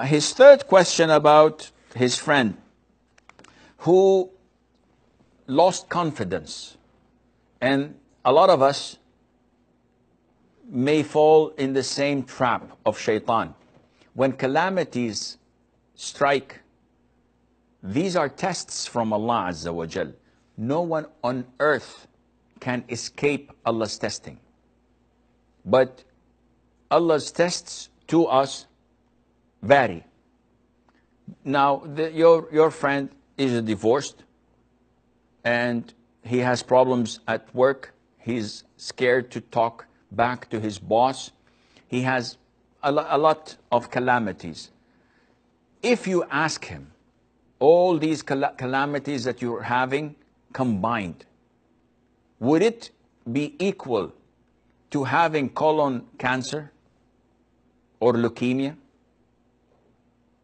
His third question about his friend who lost confidence. And a lot of us may fall in the same trap of shaitan. When calamities strike, these are tests from Allah Azza wa Jal. No one on earth can escape Allah's testing. But Allah's tests to us vary. Now, your friend is divorced and he has problems at work. He's scared to talk back to his boss. He has a lot of calamities. If you ask him, all these calamities that you're having combined, would it be equal to having colon cancer or leukemia?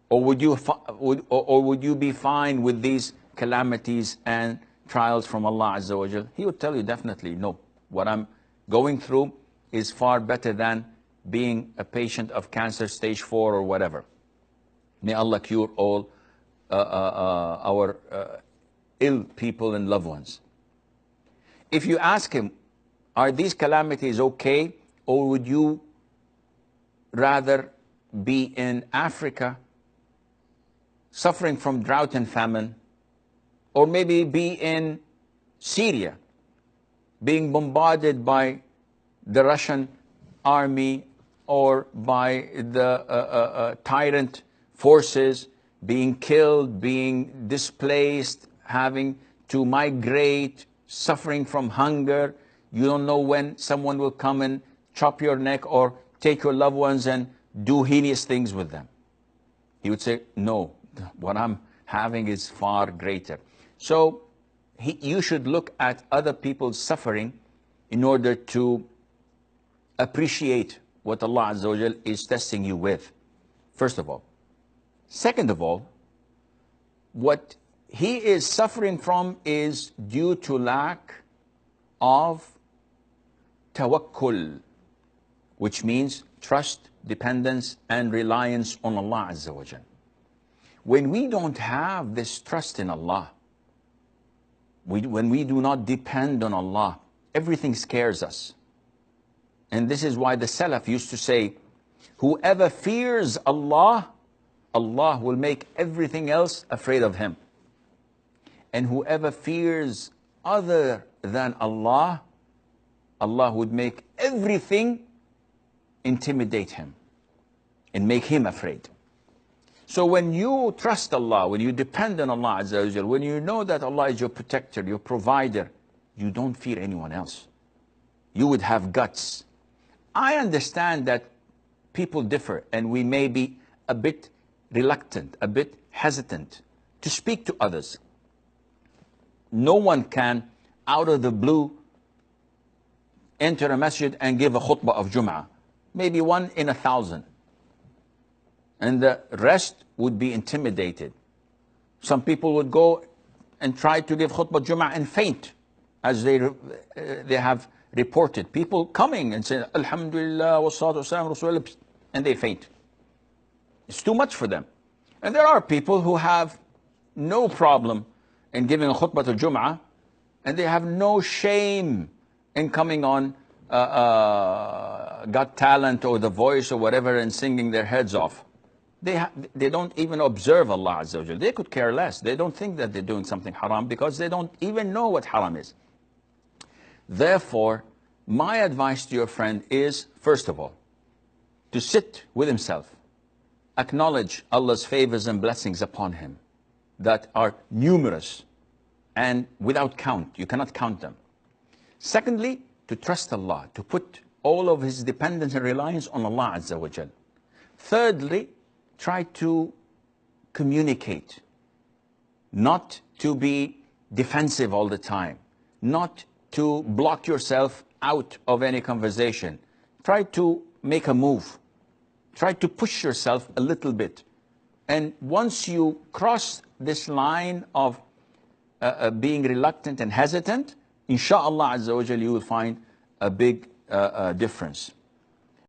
Or would you be fine with these calamities and trials from Allah Azza wa Jal? He would tell you definitely, no. What I'm going through is far better than being a patient of cancer stage 4 or whatever. May Allah cure all our ill people and loved ones. If you ask him, are these calamities okay, or would you rather be in Africa suffering from drought and famine, or maybe be in Syria being bombarded by the Russian army or by the tyrant forces, being killed, being displaced, having to migrate, suffering from hunger. You don't know when someone will come and chop your neck or take your loved ones and do heinous things with them. He would say, no, what I'm having is far greater. So you should look at other people's suffering in order to appreciate what Allah Azza wa Jal is testing you with, first of all. Second of all, what he is suffering from is due to lack of tawakkul, which means trust, dependence, and reliance on Allah Azza wa Jal. When we don't have this trust in Allah, when we do not depend on Allah, everything scares us. And this is why the Salaf used to say, whoever fears Allah, Allah will make everything else afraid of him. And whoever fears other than Allah, Allah would make everything intimidate him and make him afraid. So when you trust Allah, when you depend on Allah Azza wa Jal, when you know that Allah is your protector, your provider, you don't fear anyone else. You would have guts. I understand that people differ and we may be a bit reluctant, a bit hesitant to speak to others. No one can, out of the blue, enter a masjid and give a khutbah of Jum'ah. Maybe 1 in 1,000. And the rest would be intimidated. Some people would go and try to give khutbah Jum'ah and faint, as they have reported. People coming and saying, Alhamdulillah, wassalatu wassalam, Rasulullah, and they faint. It's too much for them. And there are people who have no problem in giving a khutbah to Jum'ah, and they have no shame in coming on Got Talent or The Voice or whatever and singing their heads off. They don't even observe Allah Azza wa Jal. They could care less. They don't think that they're doing something haram because they don't even know what haram is. Therefore, my advice to your friend is, first of all, to sit with himself, acknowledge Allah's favors and blessings upon him that are numerous and without count. You cannot count them. Secondly, to trust Allah, to put all of his dependence and reliance on Allah Azza wa Jal. Thirdly, try to communicate, not to be defensive all the time, not to block yourself out of any conversation. Try to make a move. Try to push yourself a little bit. And once you cross this line of being reluctant and hesitant, inshallah Azza wa Jal, you will find a big difference.